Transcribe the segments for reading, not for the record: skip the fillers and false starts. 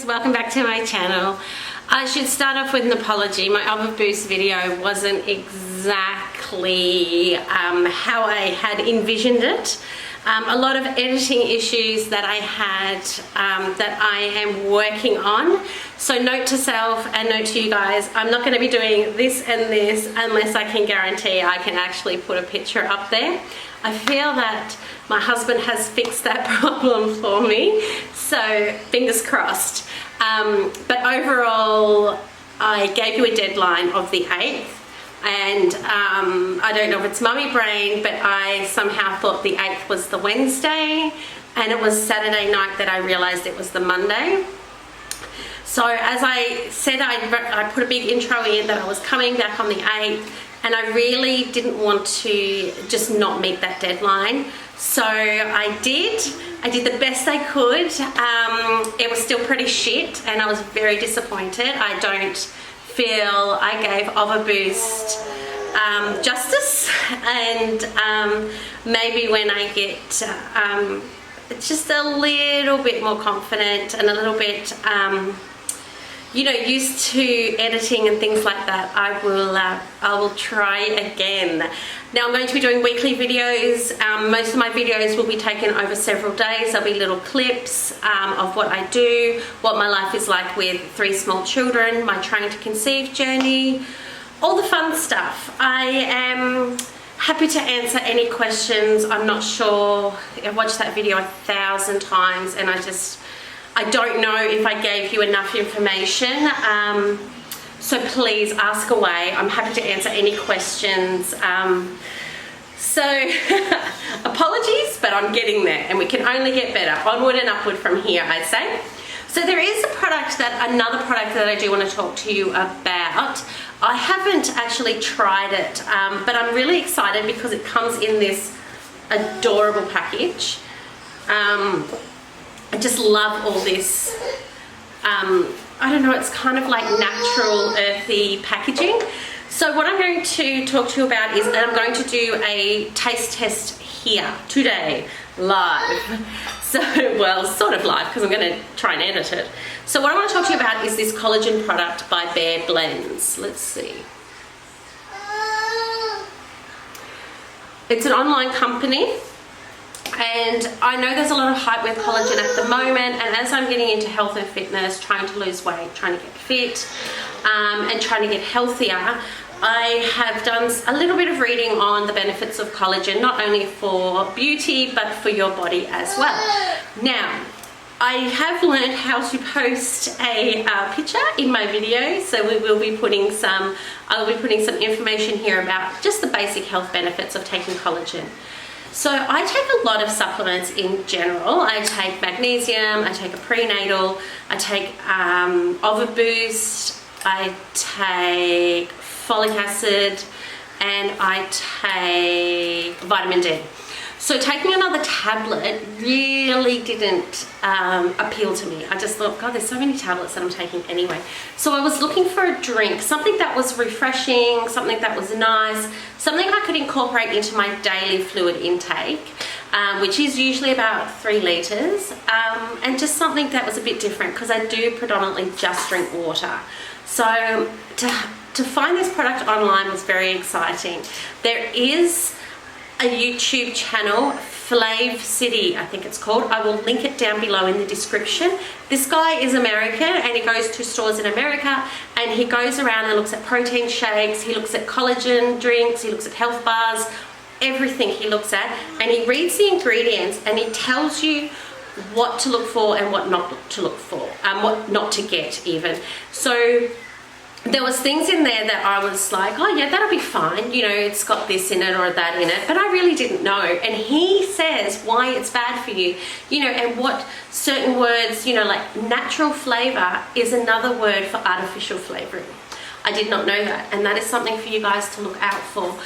welcome back to my channel. I should start off with an apology. My Overboost video wasn't exactly how I had envisioned it. A lot of editing issues that I had that I am working on. So note to self and note to you guys, I'm not going to be doing this and this unless I can guarantee I can actually put a picture up there. I feel that my husband has fixed that problem for me, so fingers crossed. But overall, I gave you a deadline of the 8th. And I don't know if it's mummy brain, but I somehow thought the 8th was the Wednesday, and it was Saturday night that I realized it was the Monday. So as I said, I put a big intro in that I was coming back on the 8th, and I really didn't want to just not meet that deadline. So I did the best I could. It was still pretty shit, and I was very disappointed. I don't feel I gave Overboost justice, and maybe when I get just a little bit more confident and a little bit used to editing and things like that, I will try again. Now I'm going to be doing weekly videos. Most of my videos will be taken over several days. There'll be little clips of what I do, what my life is like with 3 small children, my trying to conceive journey, all the fun stuff. I am happy to answer any questions. I'm not sure. I've watched that video 1,000 times and I don't know if I gave you enough information. So please ask away. I'm happy to answer any questions. So apologies, but I'm getting there and we can only get better. Onward and upward from here, I say. So there is another product that I do want to talk to you about. I haven't actually tried it, but I'm really excited because it comes in this adorable package. I just love all this, I don't know, it's kind of like natural, earthy packaging. So what I'm going to talk to you about is that I'm going to do a taste test here today, live. So, well, sort of live because I'm going to try and edit it. So what I want to talk to you about is this collagen product by Bare Blends. Let's see. It's an online company. And I know there's a lot of hype with collagen at the moment, and as I'm getting into health and fitness, trying to lose weight, trying to get fit, and trying to get healthier, I have done a little bit of reading on the benefits of collagen, not only for beauty, but for your body as well. Now, I have learned how to post a picture in my video, so I will be putting some information here about just the basic health benefits of taking collagen. So I take a lot of supplements in general. I take magnesium, I take a prenatal, I take Overboost, I take folic acid, and I take vitamin D. So taking another tablet really didn't appeal to me. I just thought, God, there's so many tablets that I'm taking anyway. So I was looking for a drink, something that was refreshing, something that was nice, something I could incorporate into my daily fluid intake, which is usually about 3 litres, and just something that was a bit different because I do predominantly just drink water. So to find this product online was very exciting. There is a YouTube channel, Flav City, I think it's called. I will link it down below in the description. This guy is American and he goes to stores in America and he goes around and looks at protein shakes, he looks at collagen drinks, he looks at health bars, everything he looks at, and he reads the ingredients and he tells you what to look for and what not to look for, what not to get even. So there was things in there that I was like, oh yeah, that'll be fine, you know, it's got this in it or that in it, but I really didn't know. And he says why it's bad for you, you know, and what certain words, you know, like natural flavor is another word for artificial flavoring. I did not know that, and that is something for you guys to look out for,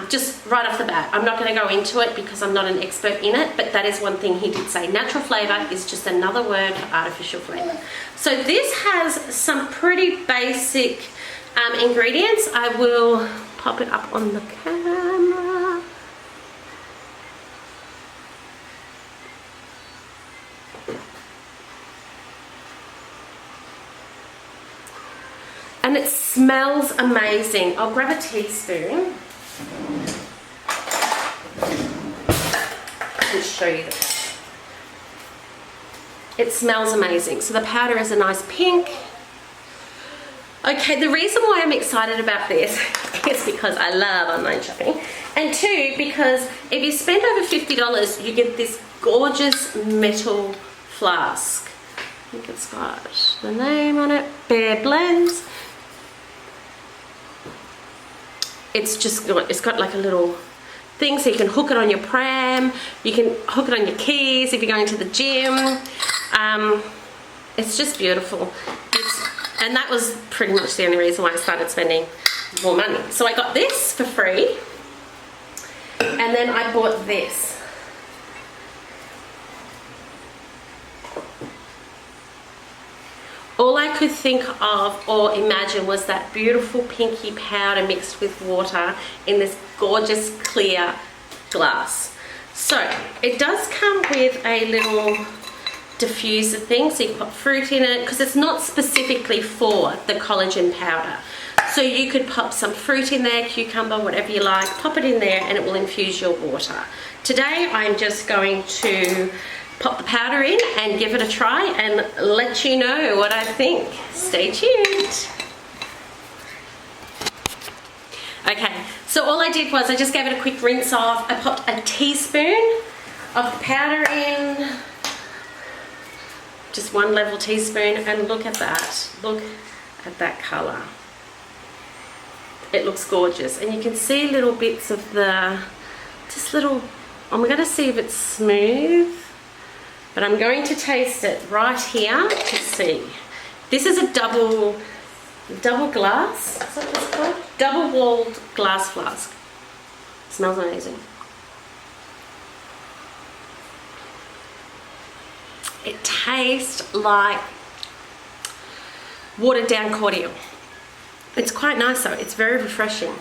just right off the bat. I'm not going to go into it because I'm not an expert in it, but that is one thing he did say. Natural flavor is just another word for artificial flavor. So this has some pretty basic ingredients. I will pop it up on the camera. And it smells amazing. I'll grab a teaspoon and show you the powder. It smells amazing. So the powder is a nice pink. Okay, the reason why I'm excited about this is because I love online shopping. And two, because if you spend over $50, you get this gorgeous metal flask. I think it's got the name on it, Bear Blends. It's got like a little thing, so you can hook it on your pram, you can hook it on your keys if you're going to the gym. It's just beautiful. And that was pretty much the only reason why I started spending more money. So I got this for free, and then I bought this. All I could think of or imagine was that beautiful pinky powder mixed with water in this gorgeous clear glass. So it does come with a little diffuser thing, so you can put fruit in it, because it's not specifically for the collagen powder. So you could pop some fruit in there, cucumber, whatever you like, pop it in there and it will infuse your water. Today I'm just going to pop the powder in and give it a try and let you know what I think. Stay tuned. Okay, so all I did was I just gave it a quick rinse off. I popped a teaspoon of the powder in, just 1 level teaspoon, and look at that. Look at that color. It looks gorgeous, and you can see little bits of the, I'm going to see if it's smooth, but I'm going to taste it right here to see. This is a double glass, is that what it's called? Double walled glass flask. It smells amazing. It tastes like watered down cordial. It's quite nice though, it's very refreshing.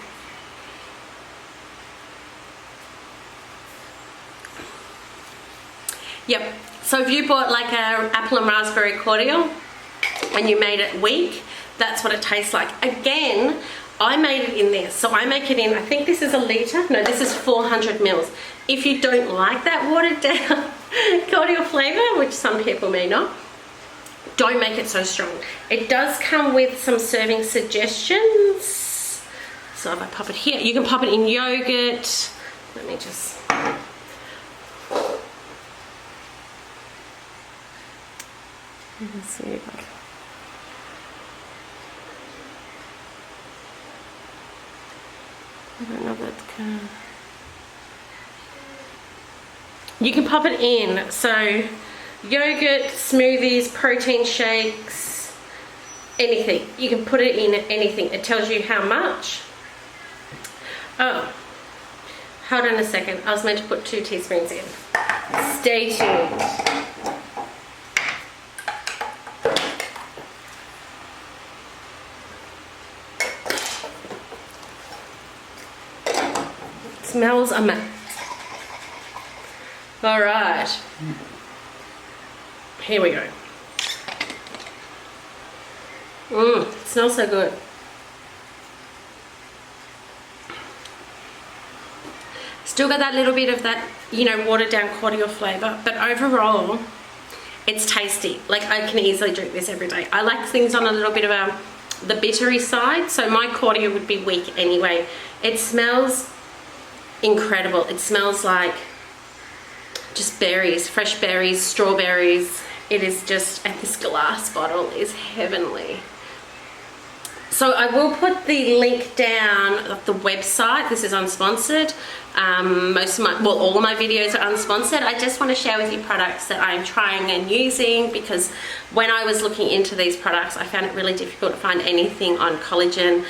Yep, so if you bought like a apple and raspberry cordial and you made it weak, that's what it tastes like. Again, I made it in this, so I make it in, I think this is a litre, no, this is 400 mils. If you don't like that watered down cordial flavour, which some people may not, don't make it so strong. It does come with some serving suggestions. So if I pop it here, you can pop it in yogurt. Let me just... Let's see if I don't know if that's kind of... You can pop it in, so yogurt, smoothies, protein shakes, anything. You can put it in anything. It tells you how much. Oh, hold on a second. I was meant to put 2 teaspoons in. Stay tuned. It smells amazing. All right, here we go. It smells so good. Still got that little bit of that, you know, watered down cordial flavour, but overall, it's tasty. Like, I can easily drink this every day. I like things on a little bit of the bittery side, so my cordial would be weak anyway. It smells incredible. It smells like just berries, fresh berries, strawberries. It is just, and this glass bottle is heavenly. So I will put the link down of the website. This is unsponsored. All of my videos are unsponsored. I just want to share with you products that I'm trying and using, because when I was looking into these products, I found it really difficult to find anything on collagen,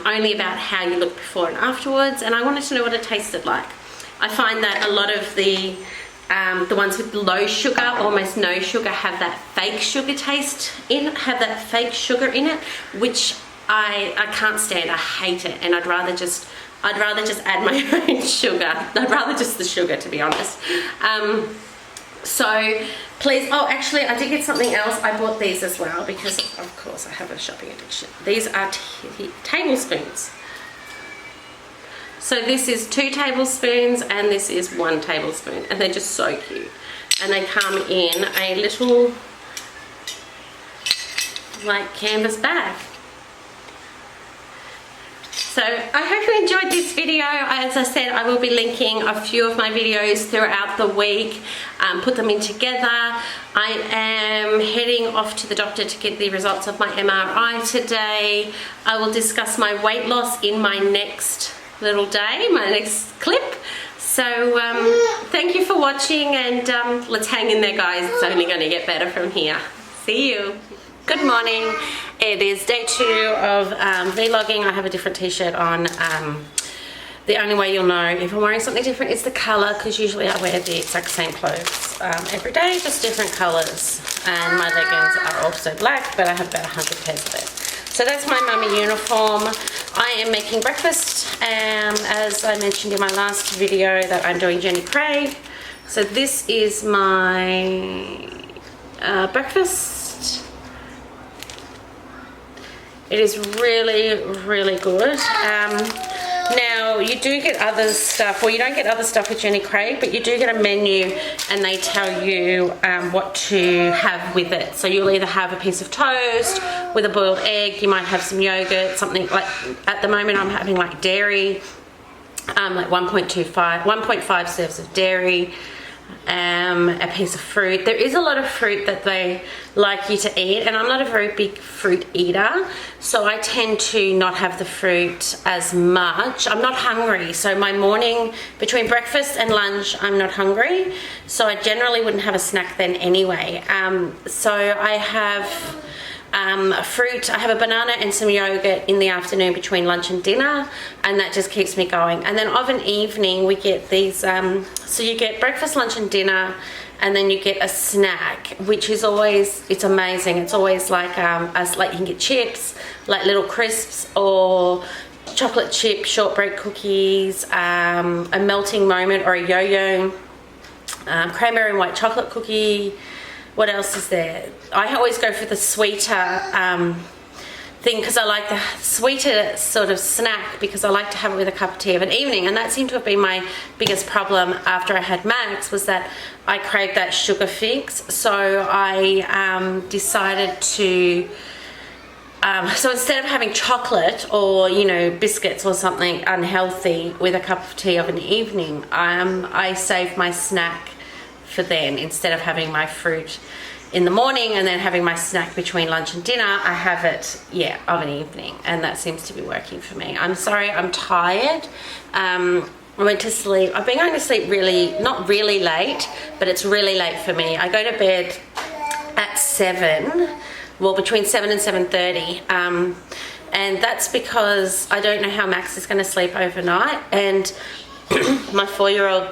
only about how you look before and afterwards, and I wanted to know what it tasted like. I find that a lot of the ones with low sugar, almost no sugar, have that fake sugar taste in it, have that fake sugar in it, which I can't stand. I hate it, and I'd rather just add my own sugar. I'd rather just the sugar, to be honest. So please, oh actually I did get something else. I bought these as well because of course I have a shopping addiction. These are tablespoons. So this is 2 tablespoons and this is 1 tablespoon, and they're just so cute. And they come in a little like canvas bag. So I hope you enjoyed this video. As I said, I will be linking a few of my videos throughout the week, put them in together. I am heading off to the doctor to get the results of my MRI today. I will discuss my weight loss in my next little day, my next clip. So thank you for watching, and let's hang in there, guys. It's only going to get better from here. See you. Good morning. It is day 2 of vlogging. I have a different t-shirt on. The only way you'll know if I'm wearing something different is the colour, because usually I wear the exact same clothes every day, just different colours. And my leggings are also black, but I have about 100 pairs of it. So that's my mummy uniform. I am making breakfast, as I mentioned in my last video that I'm doing Jenny Craig. So this is my breakfast. It is really, really good. Now, you do get other stuff, well, you don't get other stuff with Jenny Craig, but you do get a menu and they tell you what to have with it. So you'll either have a piece of toast with a boiled egg, you might have some yogurt, something like, at the moment I'm having like dairy, like 1.5 serves of dairy, a piece of fruit. There is a lot of fruit that they like you to eat, and I'm not a very big fruit eater, so I tend to not have the fruit as much. I'm not hungry, so my morning between breakfast and lunch I'm not hungry, so I generally wouldn't have a snack then anyway. So I have fruit. I have a banana and some yogurt in the afternoon between lunch and dinner, and that just keeps me going. And then of an evening we get these, so you get breakfast, lunch and dinner, and then you get a snack, which is always, it's amazing. It's always like, like you can get chips, like little crisps, or chocolate chip shortbread cookies, a melting moment or a yo-yo, cranberry and white chocolate cookie. What else is there? I always go for the sweeter thing, because I like the sweeter sort of snack, because I like to have it with a cup of tea of an evening, and that seemed to have been my biggest problem after I had Max, was that I craved that sugar fix. So I decided to, so instead of having chocolate or, you know, biscuits or something unhealthy with a cup of tea of an evening, I saved my snack for then. Instead of having my fruit in the morning and then having my snack between lunch and dinner, I have it, yeah, of an evening, and that seems to be working for me. I'm sorry, I'm tired. I went to sleep, I've been going to sleep really, not really late, but it's really late for me. I go to bed at 7, well, between 7 and 7:30, and that's because I don't know how Max is going to sleep overnight, and my 4-year-old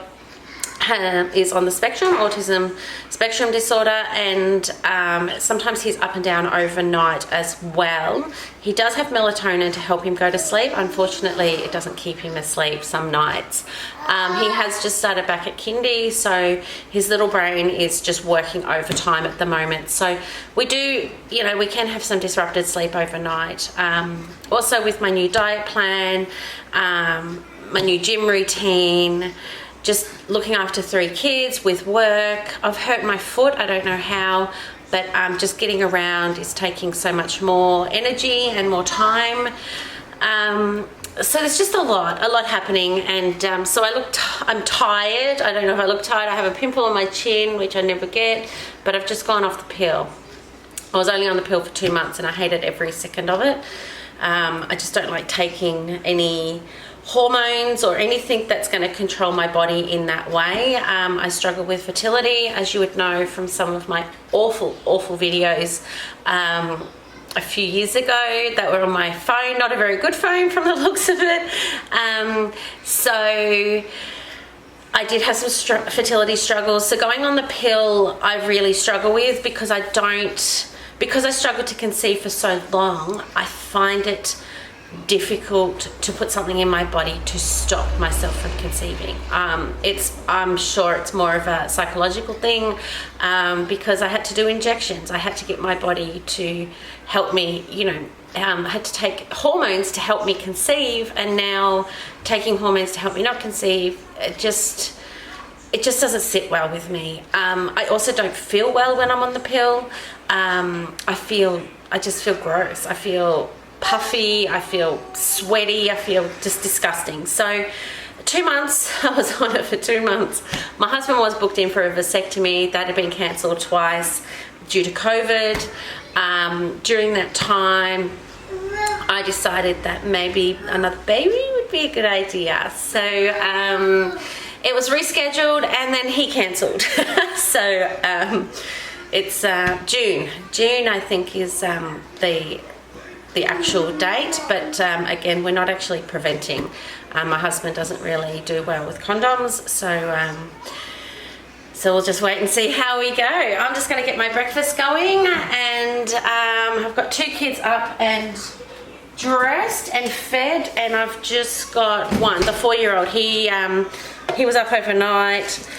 is on the spectrum, autism spectrum disorder, and sometimes he's up and down overnight as well. He does have melatonin to help him go to sleep. Unfortunately, it doesn't keep him asleep some nights. He has just started back at kindy, so his little brain is just working overtime at the moment. So we do, you know, we can have some disrupted sleep overnight. Also with my new diet plan, my new gym routine, just looking after 3 kids with work. I've hurt my foot, I don't know how, but just getting around is taking so much more energy and more time. So there's just a lot happening, and so I'm tired. I don't know if I look tired. I have a pimple on my chin, which I never get, but I've just gone off the pill. I was only on the pill for 2 months and I hated every second of it. I just don't like taking any hormones or anything that's going to control my body in that way. I struggle with fertility, as you would know from some of my awful videos a few years ago that were on my phone, not a very good phone from the looks of it. So I did have some fertility struggles. So going on the pill I really struggle with, because I struggled to conceive for so long. I find it difficult to put something in my body to stop myself from conceiving. I'm sure it's more of a psychological thing, because I had to do injections. I had to get my body to help me, I had to take hormones to help me conceive, and now taking hormones to help me not conceive, it just doesn't sit well with me. I also don't feel well when I'm on the pill. I just feel gross. I feel puffy, I feel sweaty, I feel just disgusting. So 2 months, I was on it for 2 months. My husband was booked in for a vasectomy that had been cancelled twice due to COVID. During that time, I decided that maybe another baby would be a good idea. So it was rescheduled, and then he cancelled. So it's June. June, I think, is the actual date, but again, we're not actually preventing. My husband doesn't really do well with condoms, so we'll just wait and see how we go. I'm just going to get my breakfast going, and I've got 2 kids up and dressed and fed, and I've just got one, the 4-year-old. He was up overnight,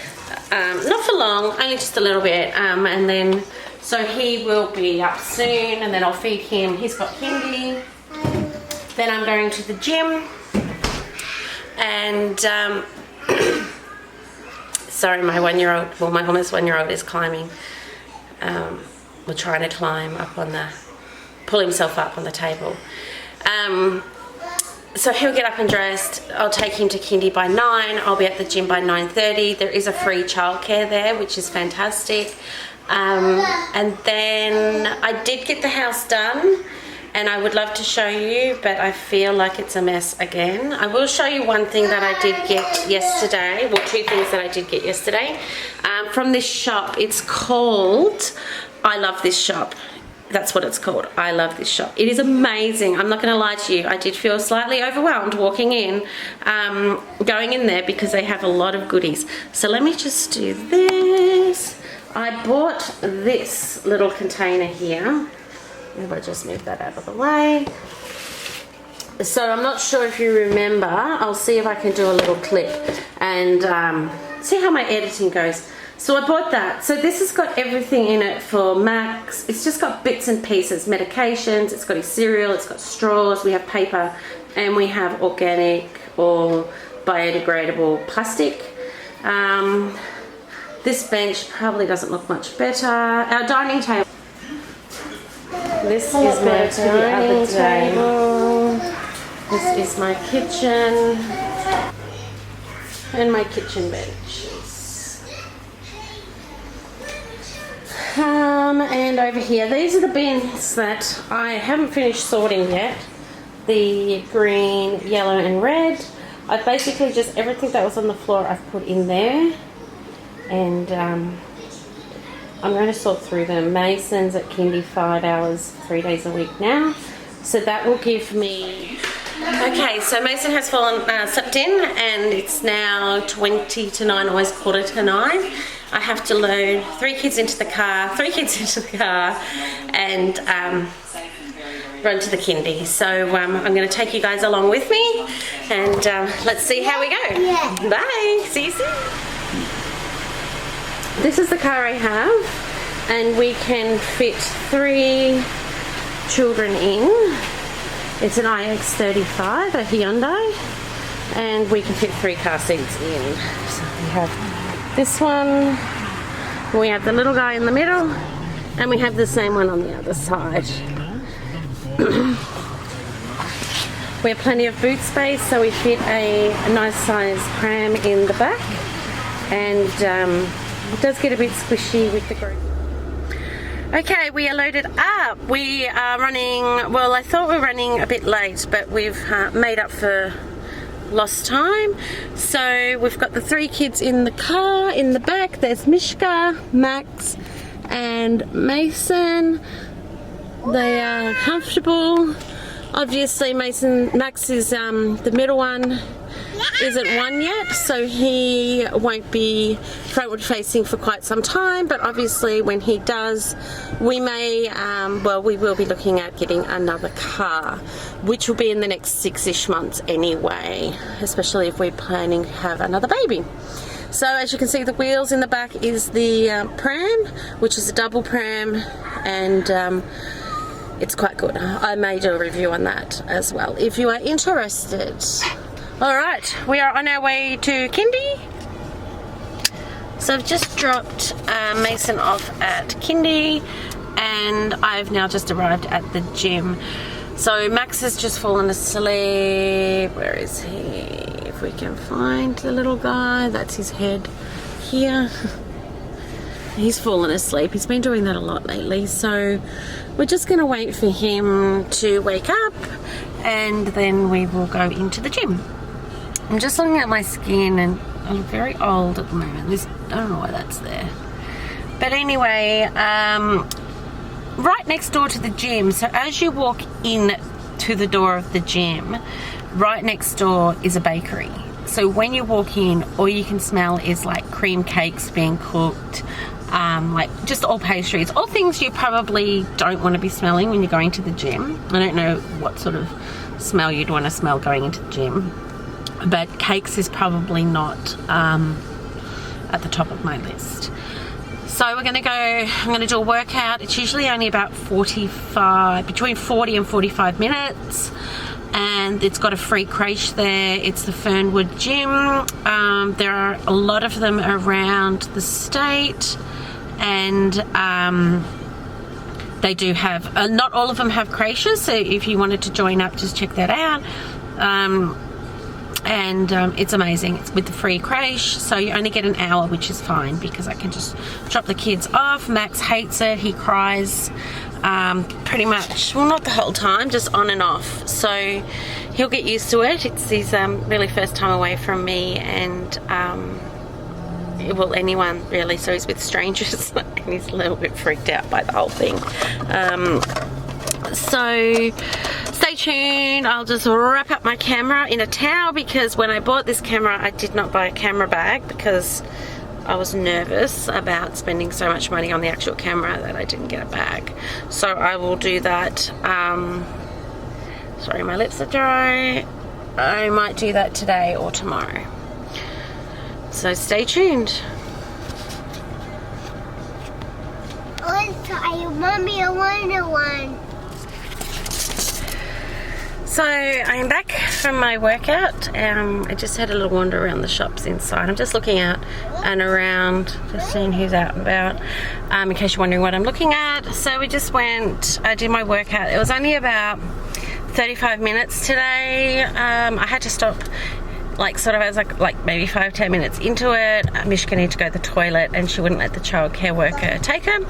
not for long, only just a little bit, and then so he will be up soon, and then I'll feed him. He's got kindy. Then I'm going to the gym, and sorry, my 1-year-old, well, my almost 1-year-old is climbing. We're trying to climb up pull himself up on the table. So he'll get up and dressed. I'll take him to kindy by 9. I'll be at the gym by 9:30. There is a free childcare there, which is fantastic. And then I did get the house done, and I would love to show you, but I feel like it's a mess again. I will show you one thing that I did get yesterday, well, 2 things that I did get yesterday from this shop. It's called I Love This Shop. That's what it's called. I love this shop. It is amazing. I'm not going to lie to you. I did feel slightly overwhelmed walking in, going in there, because they have a lot of goodies. So let me just do this. I bought this little container here. If I just move that out of the way. So I'm not sure if you remember. I'll see if I can do a little clip and see how my editing goes. So I bought that. So this has got everything in it for Max. It's just got bits and pieces, medications, it's got his cereal, it's got straws, we have paper, and we have organic or biodegradable plastic. This bench probably doesn't look much better. Our dining table. This is my dining table. This is my kitchen. And my kitchen benches. And over here, these are the bins that I haven't finished sorting yet. The green, yellow and red. I've basically just, everything that was on the floor I've put in there. And I'm going to sort through them. Mason's at kindy 5 hours, 3 days a week now. So that will give me... Okay, so Mason has slept in, and it's now 20 to 9, almost quarter to 9. I have to load 3 kids into the car, and run to the kindy. So I'm going to take you guys along with me, and let's see how we go. Yeah. Bye. See you soon. This is the car I have, and we can fit 3 children in. It's an iX35, a Hyundai, and we can fit 3 car seats in. So we have this one, we have the little guy in the middle, and we have the same one on the other side. We have plenty of boot space, so we fit a nice size pram in the back, and it does get a bit squishy with the group. Okay, we are loaded up. We are running, well, I thought we were running a bit late, but we've made up for lost time. So we've got the 3 kids in the car. In the back, there's Mishka, Max, and Mason. They are comfortable. Obviously, Max is the middle one, isn't one yet, so he won't be frontward facing for quite some time, but obviously when he does, we may, well, we will be looking at getting another car, which will be in the next 6-ish months anyway, especially if we're planning to have another baby. So as you can see, the wheels in the back is the pram, which is a double pram, and it's quite good. I may do a review on that as well if you are interested. Alright, we are on our way to Kindy. So I've just dropped Mason off at Kindy, and I've now just arrived at the gym. So Max has just fallen asleep. Where is he? If we can find the little guy, that's his head here. He's fallen asleep. He's been doing that a lot lately, so we're just going to wait for him to wake up, and then we will go into the gym. I'm just looking at my skin, and I look very old at the moment. I don't know why that's there. But anyway, right next door to the gym, so as you walk in to the door of the gym, right next door is a bakery. So when you walk in, all you can smell is like cream cakes being cooked, like just all pastries, all things you probably don't want to be smelling when you're going to the gym. I don't know what sort of smell you'd want to smell going into the gym, but cakes is probably not at the top of my list. So we're going to go, I'm going to do a workout. It's usually only about between 40 and 45 minutes. And it's got a free creche there. It's the Fernwood Gym. There are a lot of them around the state, and they do have, not all of them have creches, so if you wanted to join up, just check that out. It's amazing. It's with the free creche, so you only get an hour, which is fine because I can just drop the kids off. Max hates it. He cries pretty much, well, not the whole time, just on and off, so he'll get used to it. It's his really first time away from me, and well, anyone really, so he's with strangers and he's a little bit freaked out by the whole thing. So stay tuned. I'll just wrap up my camera in a towel, because when I bought this camera I did not buy a camera bag because I was nervous about spending so much money on the actual camera that I didn't get a bag. So I will do that. Sorry, my lips are dry. I might do that today or tomorrow. So stay tuned. Mommy, I wanted one. So I'm back from my workout. I just had a little wander around the shops inside. I'm just looking out and around, just seeing who's out and about, in case you're wondering what I'm looking at. So we just went, I did my workout. It was only about 35 minutes today. I had to stop, like sort of, I was like maybe 5-10 minutes into it. Mishka needed to go to the toilet and she wouldn't let the childcare worker take her.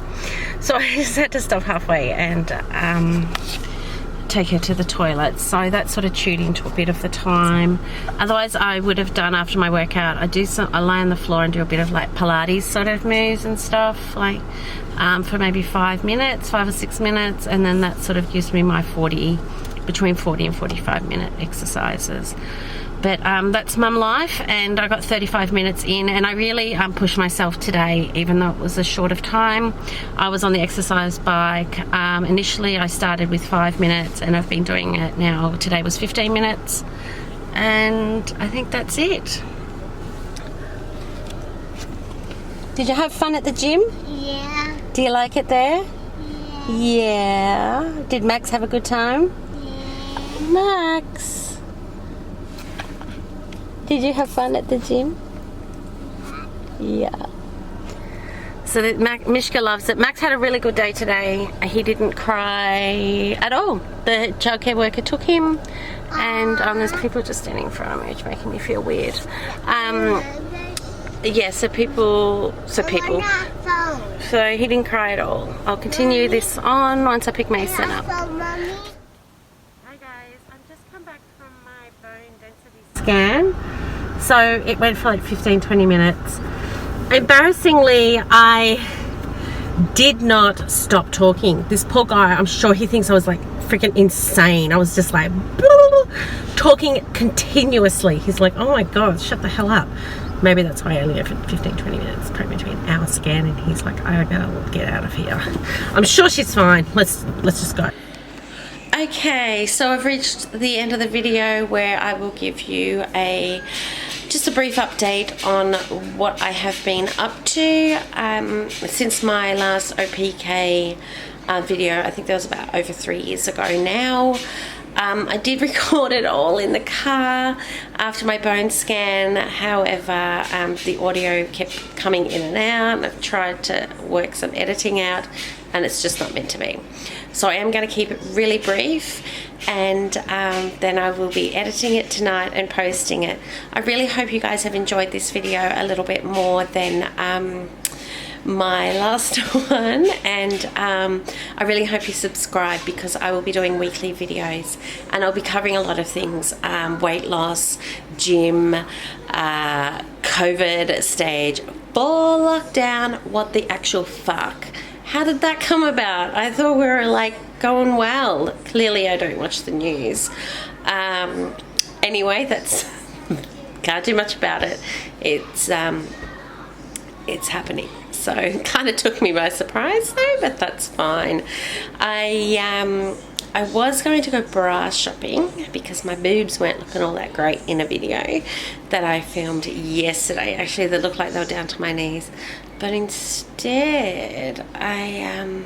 So I just had to stop halfway and take her to the toilet. So that sort of chewed into a bit of the time. Otherwise I would have done, after my workout, I lie on the floor and do a bit of like Pilates sort of moves and stuff, like for maybe 5 or 6 minutes, and then that sort of gives me my between 40 and 45 minute exercises. But that's mum life, and I got 35 minutes in, and I really pushed myself today, even though it was a short of time. I was on the exercise bike. Initially I started with 5 minutes, and I've been doing it now. Today was 15 minutes, and I think that's it. Did you have fun at the gym? Yeah. Do you like it there? Yeah. Yeah. Did Max have a good time? Yeah. Max, did you have fun at the gym? Yeah. So Mishka loves it. Max had a really good day today. He didn't cry at all. The childcare worker took him, and there's people just standing in front of me, which is making me feel weird. Yeah, so people. So he didn't cry at all. I'll continue this on once I pick Mason up. Hi guys, I've just come back from my bone density scan. So it went for like 15-20 minutes. Embarrassingly, I did not stop talking. This poor guy, I'm sure he thinks I was like freaking insane. I was just like, blah, blah, blah. talking continuously. He's like, oh my God, shut the hell up. Maybe that's why I only go for 15-20 minutes, probably between an hour scan, and he's like, I gotta get out of here. I'm sure she's fine. Let's just go. Okay, so I've reached the end of the video where I will give you just a brief update on what I have been up to since my last OPK video. I think that was about over 3 years ago now. I did record it all in the car after my bone scan. However, the audio kept coming in and out, and I've tried to work some editing out, and it's just not meant to be. So I am going to keep it really brief, and then I will be editing it tonight and posting it. I really hope you guys have enjoyed this video a little bit more than my last one, and I really hope you subscribe, because I will be doing weekly videos and I'll be covering a lot of things, weight loss, gym, COVID stage, full lockdown. What the actual fuck? How did that come about? I thought we were like going well. Clearly I don't watch the news. Anyway, that's can't do much about it. It's happening. So it kind of took me by surprise though, but that's fine. I was going to go bra shopping because my boobs weren't looking all that great in a video that I filmed yesterday. Actually, they looked like they were down to my knees. But instead, I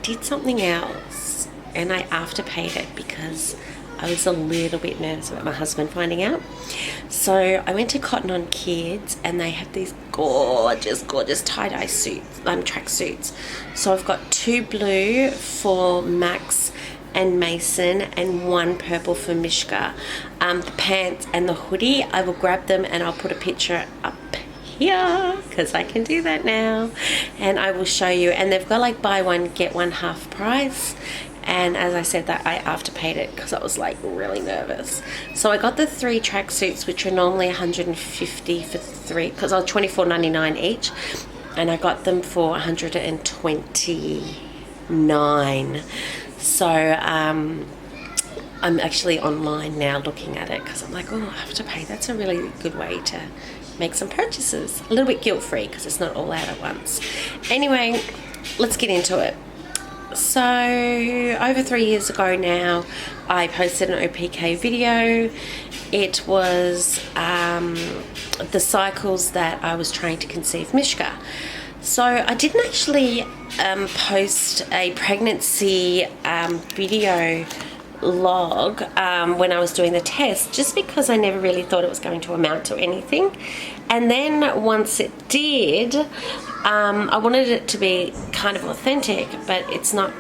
did something else, and I afterpaid it because I was a little bit nervous about my husband finding out. So I went to Cotton On Kids, and they have these gorgeous tie-dye suits, track suits. So I've got 2 blue for Max and Mason, and 1 purple for Mishka. The pants and the hoodie, I will grab them and I'll put a picture up here because I can do that now, and I will show you. And they've got like buy one get one half price. And as I said, that I afterpaid it because I was like really nervous. So I got the 3 tracksuits, which are normally $150 for 3, because I was $24.99 each, and I got them for $129. So I'm actually online now looking at it because I'm like, oh, afterpay. That's a really good way to make some purchases. A little bit guilt-free because it's not all out at once. Anyway, let's get into it. So over 3 years ago now, I posted an OPK video. It was the cycles that I was trying to conceive Mishka. So I didn't actually post a pregnancy video log when I was doing the test, just because I never really thought it was going to amount to anything. And then once it did, I wanted it to be kind of authentic, but it's not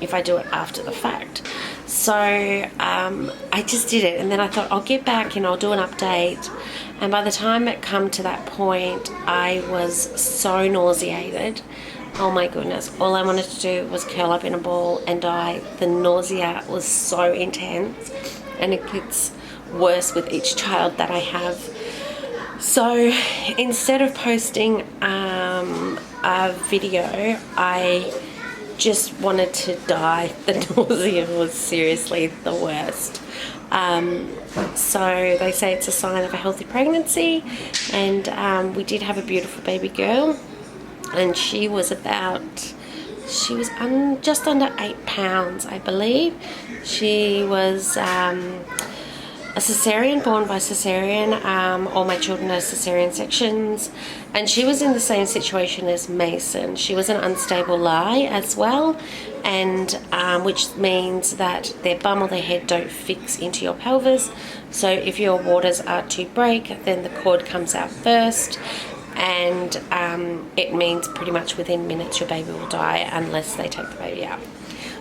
if I do it after the fact. So I just did it, and then I thought I'll get back and I'll do an update. And by the time it come to that point, I was so nauseated. Oh my goodness, all I wanted to do was curl up in a ball and die. The nausea was so intense, and it gets worse with each child that I have. So instead of posting a video, I just wanted to die. The nausea was seriously the worst. So they say it's a sign of a healthy pregnancy, and we did have a beautiful baby girl, and she was just under 8 pounds, I believe. She was a cesarean, born by cesarean. All my children are cesarean sections, and she was in the same situation as Mason. She was an unstable lie as well, and which means that their bum or their head don't fix into your pelvis. So if your waters are to break, then the cord comes out first, and it means pretty much within minutes your baby will die unless they take the baby out.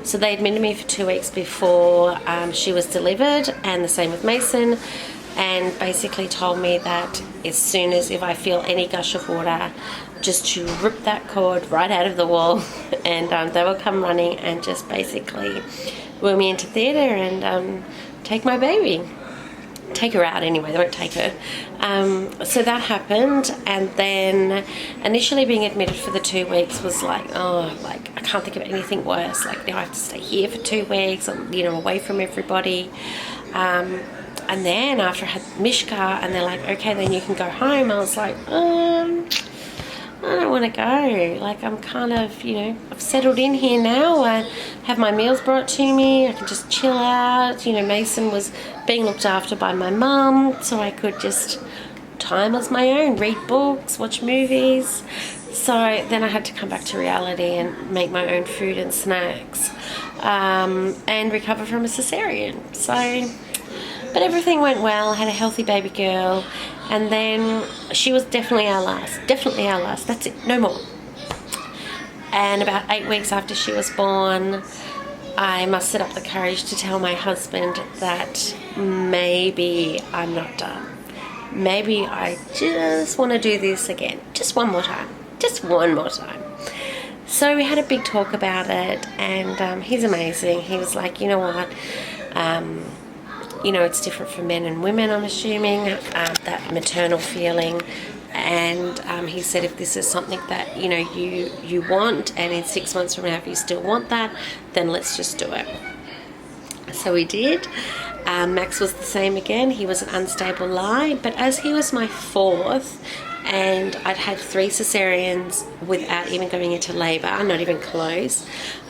So they admitted me for 2 weeks before she was delivered, and the same with Mason, and basically told me that as soon as if I feel any gush of water, just to rip that cord right out of the wall, and they will come running and just basically wheel me into theatre and take my baby. Take her out anyway, they won't take her. So that happened, and then initially being admitted for the 2 weeks was like, oh, like I can't think of anything worse. Like now I have to stay here for 2 weeks, I'm, away from everybody. And then after I had Mishka and they're like, okay, then you can go home, I was like, I don't want to go. Like, I'm kind of, I've settled in here now. I have my meals brought to me. I can just chill out. Mason was being looked after by my mum, so I could just time as my own, read books, watch movies. So then I had to come back to reality and make my own food and snacks, and recover from a cesarean. So, but everything went well. I had a healthy baby girl. And then she was definitely our last. That's it, no more. And about 8 weeks after she was born, I mustered up the courage to tell my husband that maybe I'm not done. Maybe I just want to do this again. Just one more time. So we had a big talk about it, and he's amazing. He was like, you know what? It's different for men and women, I'm assuming, that maternal feeling. And he said, if this is something that, you want, and in 6 months from now, if you still want that, then let's just do it. So we did. Max was the same again. He was an unstable lie, but as he was my fourth, and I'd had 3 cesareans without even going into labour, not even close.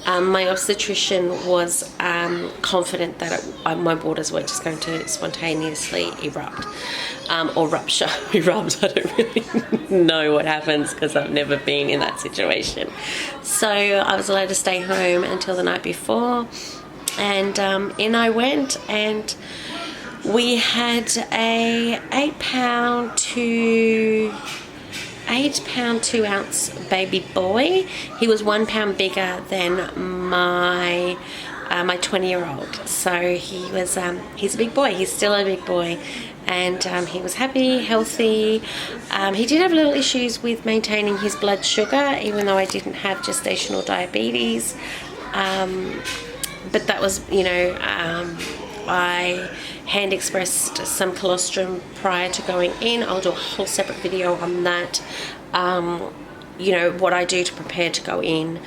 My obstetrician was confident that my waters were just going to spontaneously erupt, or rupture. Erupt, I don't really know what happens because I've never been in that situation. So I was allowed to stay home until the night before, and in I went, and we had a 8 pound 2 ounce baby boy. He was 1 pound bigger than my 20-year-old. So he was he's a big boy. He's still a big boy, and he was happy, healthy. He did have little issues with maintaining his blood sugar, even though I didn't have gestational diabetes. But that was, I hand expressed some colostrum prior to going in. I'll do a whole separate video on that. What I do to prepare to go in.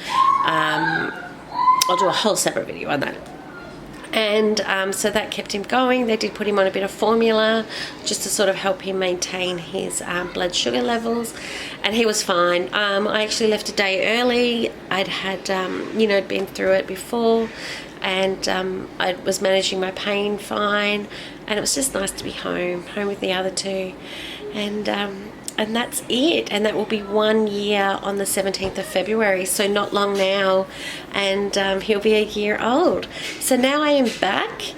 I'll do a whole separate video on that. And so that kept him going. They did put him on a bit of formula just to sort of help him maintain his blood sugar levels, and he was fine. I actually left a day early. I'd had, been through it before, and I was managing my pain fine, and it was just nice to be home with the other 2, and that's it. And that will be 1 year on the 17th of February, so not long now, and he'll be a year old. So now I am back,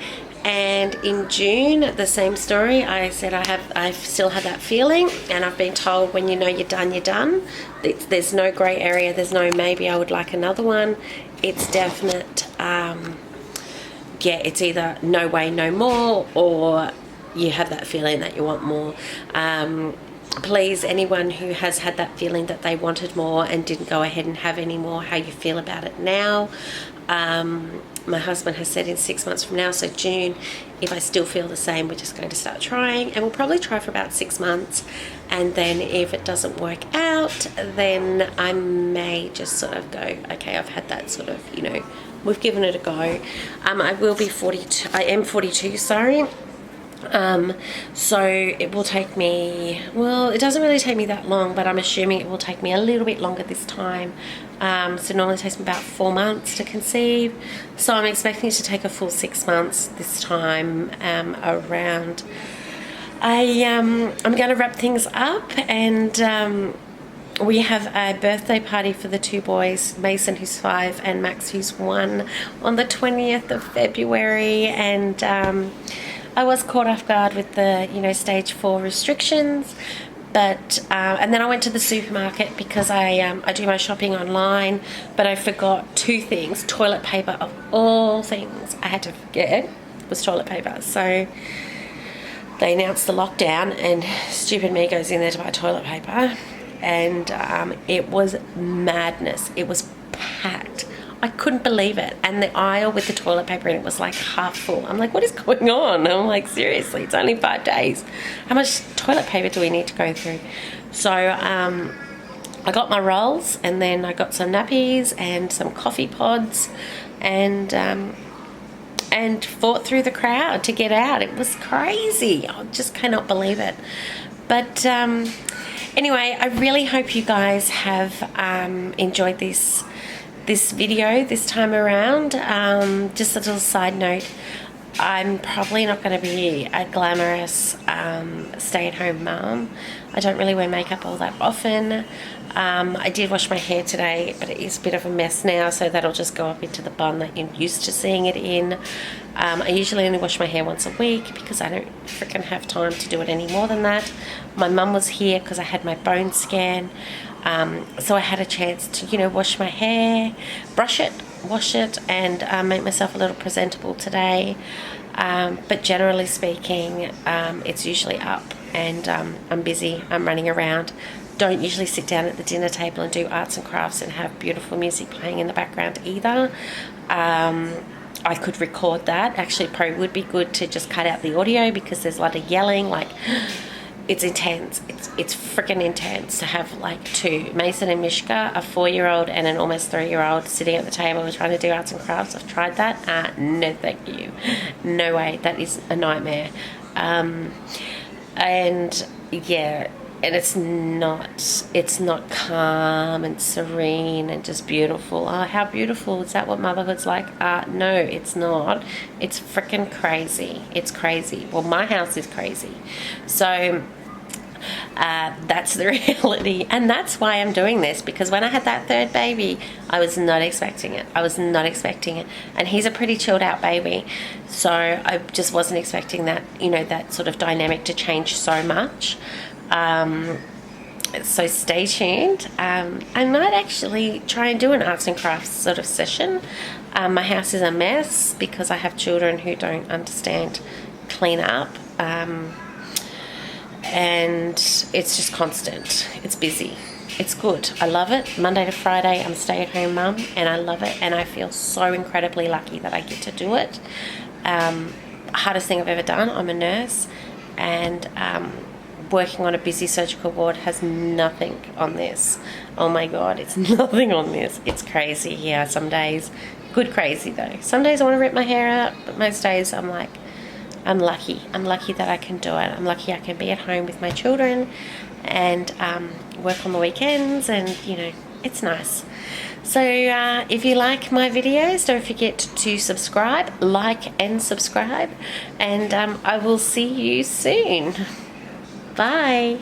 and in June, the same story. I said I still have that feeling, and I've been told when you're done, you're done. There's no grey area. There's no maybe I would like another one. It's definite. It's either no way, no more, or you have that feeling that you want more. Please, anyone who has had that feeling that they wanted more and didn't go ahead and have any more, how you feel about it now. My husband has said in 6 months from now, so June, if I still feel the same, we're just going to start trying, and we'll probably try for about 6 months, and then if it doesn't work out, then I may just sort of go, okay, I've had that sort of, we've given it a go. I will be 42, I am 42, sorry. So it will take me, it doesn't really take me that long, but I'm assuming it will take me a little bit longer this time. So normally it takes me about 4 months to conceive. So I'm expecting it to take a full 6 months this time, around. I'm going to wrap things up, and we have a birthday party for the 2 boys, Mason, who's 5, and Max, who's 1, on the 20th of February, and I was caught off guard with the, stage 4 restrictions, but and then I went to the supermarket because I do my shopping online, but I forgot 2 things. Toilet paper, of all things I had to forget, was toilet paper. So they announced the lockdown, and stupid me goes in there to buy toilet paper, and it was madness. It was packed. I couldn't believe it. And the aisle with the toilet paper in it was like half full. I'm like, what is going on? I'm like, seriously, it's only 5 days. How much toilet paper do we need to go through? So I got my rolls, and then I got some nappies and some coffee pods, and and fought through the crowd to get out. It was crazy. I just cannot believe it. But anyway, I really hope you guys have enjoyed this video this time around. Just a little side note, I'm probably not going to be a glamorous stay-at-home mum. I don't really wear makeup all that often. I did wash my hair today, but it is a bit of a mess now, so that'll just go up into the bun that you're used to seeing it in. I usually only wash my hair once a week because I don't freaking have time to do it any more than that. My mum was here because I had my bone scan, so I had a chance to, you know, wash my hair, brush it, wash it, and make myself a little presentable today. But generally speaking, it's usually up, and I'm busy, I'm running around. Don't usually sit down at the dinner table and do arts and crafts and have beautiful music playing in the background either. I could record that. Actually, probably would be good to just cut out the audio because there's a lot of yelling. Like, it's intense. It's freaking intense to have like two, Mason and Mishka, a 4-year-old and an almost 3-year-old, sitting at the table trying to do arts and crafts. I've tried that. No, thank you. No way. That is a nightmare. And yeah. And it's not calm and serene and just beautiful. Oh, how beautiful. Is that what motherhood's like? No, it's not. It's freaking crazy. It's crazy. Well, my house is crazy. So that's the reality. And that's why I'm doing this, because when I had that third baby, I was not expecting it. And he's a pretty chilled out baby. So I just wasn't expecting that, you know, that sort of dynamic to change so much. So stay tuned. I might actually try and do an arts and crafts sort of session. My house is a mess because I have children who don't understand clean up, and it's just constant. It's busy. It's good. I love it. Monday to Friday, I'm a stay-at-home mum, and I love it, and I feel so incredibly lucky that I get to do it. Hardest thing I've ever done. I'm a nurse, and working on a busy surgical ward has nothing on this. Oh my God, it's nothing on this. It's crazy here some days. Good crazy though. Some days I want to rip my hair out, but most days I'm like, I'm lucky. I'm lucky that I can do it. I'm lucky I can be at home with my children and work on the weekends, and you know, it's nice. So if you like my videos, don't forget to subscribe, like and subscribe, and I will see you soon. Bye.